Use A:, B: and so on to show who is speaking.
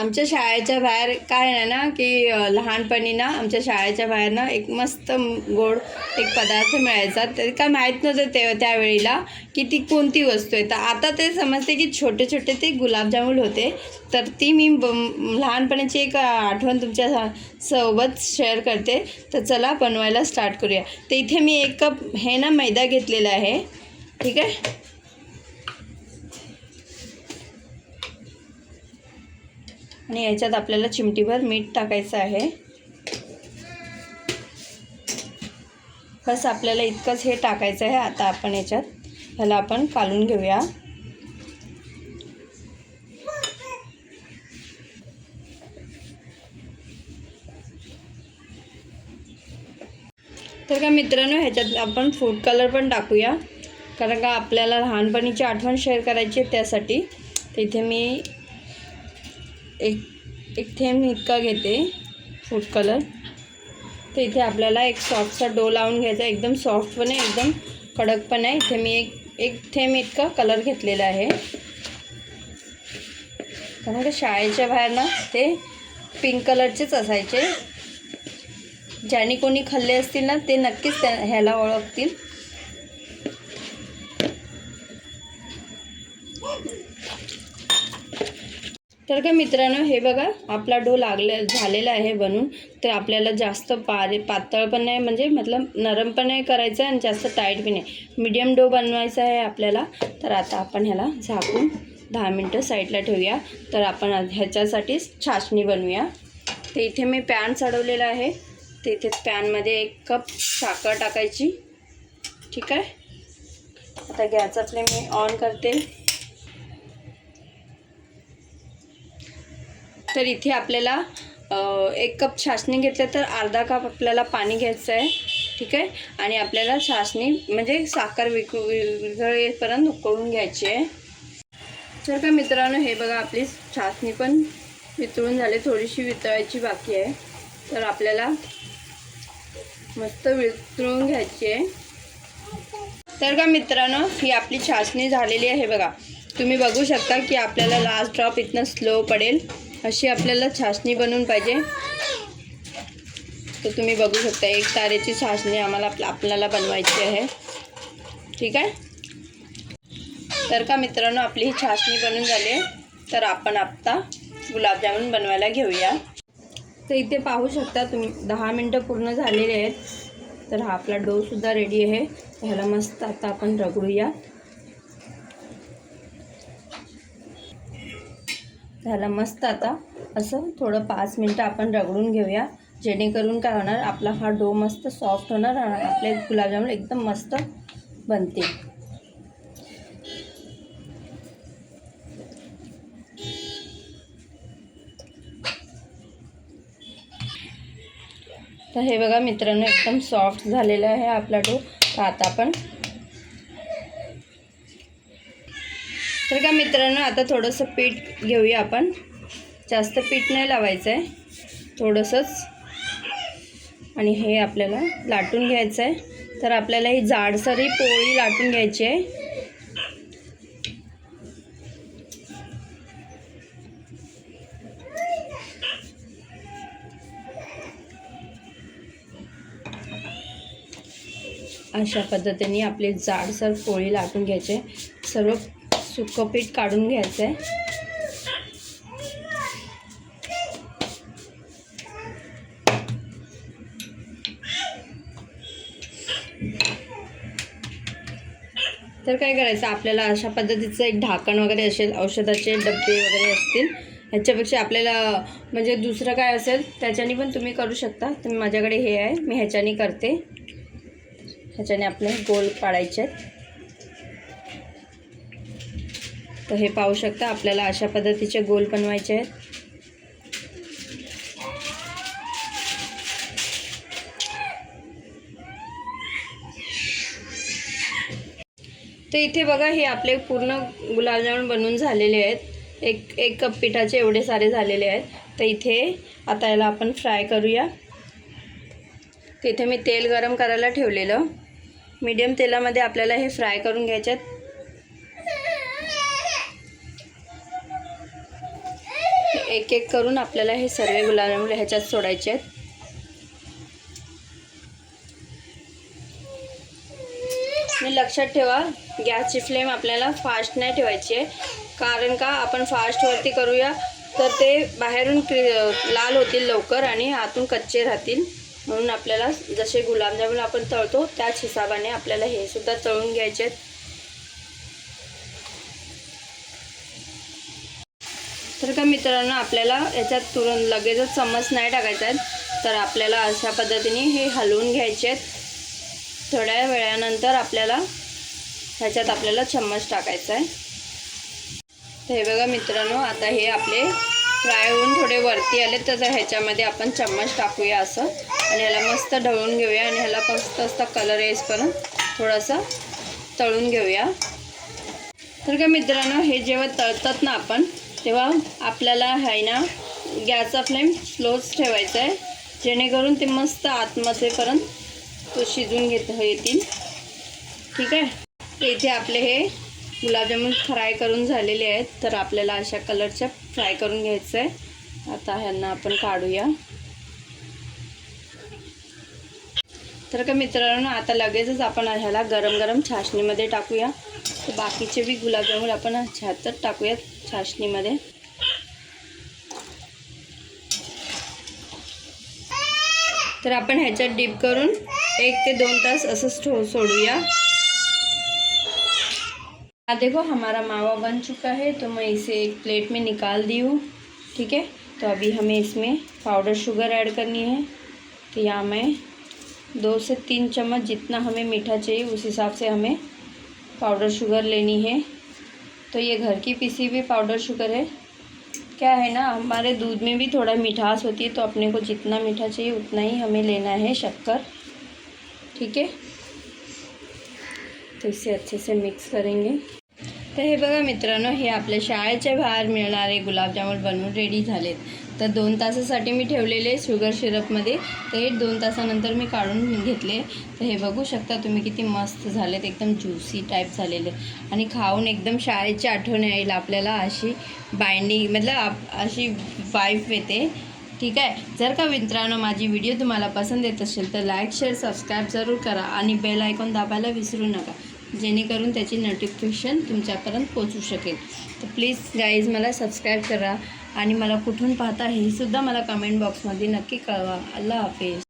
A: आमच्या शाळेच्या बाहेर काय आहे ना की लहानपणी ना आमच्या शाळेच्या बाहेर ना एक मस्त गोड एक पदार्थ मिळायचा. ते काय माहीत नव्हतं त्यावेळेला की ती कोणती वस्तू आहे. तर आता ते समजते की छोटे छोटे ते गुलाबजामुन होते. तर ती मी लहानपणीची एक आठवण तुमच्या सोबत शेअर करते. तर चला बनवायला स्टार्ट करूया. तर इथे मी 1 कप हे ना मैदा घेतलेला आहे. ठीक आहे. आणि याच्यात आपल्याला चिमटीभर मीठ टाकायचं आहे. बस आपल्याला इतकंच हे टाकायचं आहे. आता आपण ह्याला आपण कालून घेऊया. तर का मित्रांनो, ह्याच्यात आपण फूड कलर पण टाकूया, कारण का आपल्याला लहानपणीची आठवण शेअर करायची आहे त्यासाठी. तर इथे मी एक थेंब इतका घेते फूड कलर. तर इथे आपल्याला एक सॉफ्टसा डो लावून घ्यायचा. एकदम सॉफ्ट पण आहे, एकदम कडक पण आहे. इथे मी एक थेंब इतका कलर घेतलेला आहे. कारण का शाळेच्या बाहेर ना ते पिंक कलरचेच असायचे. ज्याने कोणी खाल्ले असतील ना ते नक्कीच ह्याला ओळखतील. तर का मित्रांनो, हे बघा आपला डो झालेला आहे बनून. तर आपल्याला जास्त पातळ पण नाही, म्हणजे मतलब नरम पण नाही करायचं आणि जास्त टाईट पण नाही, मीडियम डो बनवायचा आहे आपल्याला. तर आता आपण ह्याला झाकून 10 मिनटं साईडला ठेवूया. तर आपण ह्याच्यासाठी चाशणी बनवूया. तर इथे मी पॅन चढवलेला आहे. तर इथे पॅनमध्ये 1 कप साखर टाकायची. ठीक आहे. आता गॅसचा फ्लेम मी ऑन करते. तर इथे आपल्याला 1 कप चाशणी घेतलं तर अर्धा कप आपल्याला पाणी घ्यायचं आहे. ठीक आहे. आणि आपल्याला चाशणी म्हणजे साखर विरघळेपर्यंत उकळून घ्यायची आहे. तर का मित्रांनो, हे बघा आपली चाशणी पण वितळून झाली, थोडीशी वितळायची बाकी आहे. तर आपल्याला मस्त वितळून घ्यायची आहे. तर का मित्रांनो, ही आपली चाशणी झालेली आहे. बघा, तुम्ही बघू शकता की आपल्याला लास्ट ड्रॉप इथनं स्लो पडेल अशी आपल्याला चाशणी बनवून पाहिजे. तर तुम्ही बघू शकता 1 तारेची चाशणी आपल्याला बनवायची आहे. ठीक आहे. तर का मित्रांनो, आपली ही चाशणी बनवून झाली आहे. तर आपण आता गुलाबजामुन बनवायला घेऊया. तर इथे पाहू शकता तुम्ही 10 मिनटं पूर्ण झालेले आहेत. तर हा आपला डोसुद्धा रेडी आहे. ह्याला मस्त आता आपण रगडूया. ह्याला मस्त आता असं थोडं 5 मिनटं आपण रगडून घेऊया, जेणेकरून काय होणार, आपला हा डो मस्त सॉफ्ट होणार आणि आपले गुलाबजामुन एकदम मस्त बनतील. तर हे बघा मित्रांनो, एकदम सॉफ्ट झालेला आहे आपला डो. तर आता आपण तर का मित्रांनो, आता थोडंसं पीठ घेऊया आपण. जास्त पीठ नाही लावायचं आहे, थोडंसंच. आणि हे आपल्याला लाटून घ्यायचं आहे. तर आपल्याला ही जाडसरी पोळी लाटून घ्यायची आहे. अशा पद्धतीने आपली जाडसर पोळी लाटून घ्यायची. सर्व सुकं पीठ काढून घ्यायचं आहे. तर काय करायचं, आपल्याला अशा पद्धतीचं एक ढाकण वगैरे असेल, औषधाचे डबे वगैरे असतील, ह्याच्यापेक्षा आपल्याला म्हणजे दुसरं काय असेल त्याच्याने पण तुम्ही करू शकता. तर माझ्याकडे हे आहे, मी ह्याच्याने करते. ह्याच्याने आपले गोल पाडायचे आहेत. तर हे पाहू शकता, आपल्याला अशा पद्धतीचे गोल बनवायचे आहेत. तर इथे बघा, हे आपले पूर्ण गुलाबजामुन बनवून झालेले आहेत. एक कप पिठाचे एवढे सारे झालेले आहेत. तर इथे आता याला आपण फ्राय करूया. तिथे मी तेल गरम करायला ठेवलेलं. मीडियम तेलामध्ये आपल्याला हे फ्राय करून घ्यायचे आहेत. एक एक एक करून आपल्याला हे सर्व गुलाबजामुन ह्याच्यात सोडायचे आहेत. आणि लक्षात ठेवा, गॅसची फ्लेम आपल्याला फास्ट नाही ठेवायची आहे, कारण का आपण फास्टवरती करूया तर ते बाहेरून लाल होतील लवकर आणि आतून कच्चे राहतील. म्हणून आपल्याला जसे गुलाबजामुन आपण तळतो त्याच हिशोबाने आपल्याला हे सुद्धा तळून घ्यायचे आहेत. तर का मित्रांनो, आपल्याला याच्यात तुरंत लगेचच चम्मच नाही टाकायचा आहे, तर आपल्याला अशा पद्धतीने हे हलवून घ्यायचे आहेत. थोड्या वेळानंतर आपल्याला ह्याच्यात आपल्याला चम्मच टाकायचा आहे. तर हे बघा मित्रांनो, आता हे आपले फ्राय होऊन थोडे वरती आले, तर ह्याच्यामध्ये आपण चम्मच टाकूया असं आणि ह्याला मस्त ढवळून घेऊया आणि ह्याला मस्त असा कलर येईपर्यंत थोडंसं तळून घेऊया. तर का मित्रांनो, हे जेव्हा तळतात ना आपण, तेव्हा आपल्याला आहे ना गॅसचा फ्लेम स्लोच ठेवायचा आहे, जेणेकरून ते मस्त आतमध्येपर्यंत तो शिजून येतील. ठीक आहे. तर इथे आपले हे गुलाबजामुन फ्राय करून झालेले आहेत, तर आपल्याला अशा कलरच्या फ्राय करून घ्यायचं आहे. आता ह्यांना आपण काढूया. तर का मित्रांनो, आता लगेचच आपण ह्याला गरम गरम चाशणीमध्ये टाकूया. तर बाकीचे बी गुलाबजामुन आपण ह्याच्यात टाकूयात चाशणीमध्ये. तर आपण ह्याच्यात डीप करून 1 ते 2 तास असं सोडूया. देखो हमारा मावा बन चुका है, तो मैं इसे एक प्लेट में निकाल दी हूँ. ठीक है. तो अभी हमें इसमें पाउडर शुगर ऐड करनी है. तो यहाँ मैं 2 से 3 चम्मच जितना हमें मीठा चाहिए उस हिसाब से हमें पाउडर शुगर लेनी है. तो ये घर की पीसी हुई पाउडर शुगर है. क्या है ना, हमारे दूध में भी थोड़ा मिठास होती है, तो अपने को जितना मीठा चाहिए उतना ही हमें लेना है शक्कर. ठीक है. तो इसे अच्छे से मिक्स करेंगे. तर हे बघा मित्रांनो, हे आपल्या शाळेच्या बाहेर मिळणारे गुलाबजामुन बनवून रेडी झालेत. तर 2 तासासाठी मी ठेवलेले शुगर सिरपमध्ये, तर हे 2 तासानंतर मी काढून घेतले. तर हे बघू शकता तुम्ही किती मस्त झालेत, एकदम ज्युसी टाईप झालेले आणि खाऊन एकदम शाळेची आठवण येईल आपल्याला. अशी बाइंडिंग मतलब अशी वाइफ येते. ठीक आहे. जर का मित्रांनो माझी व्हिडिओ तुम्हाला पसंत येत असेल तर लाईक शेअर सबस्क्राईब जरूर करा आणि बेल आयकॉन दाबायला विसरू नका, जेणेकरून त्याची नोटिफिकेशन तुमच्यापर्यंत पोचू शकेल. तर प्लीज गाईज मला सबस्क्राईब करा आणि मला कुठून पाहता हे सुद्धा मला कमेंट बॉक्समध्ये नक्की कळवा. अल्लाह हाफिज.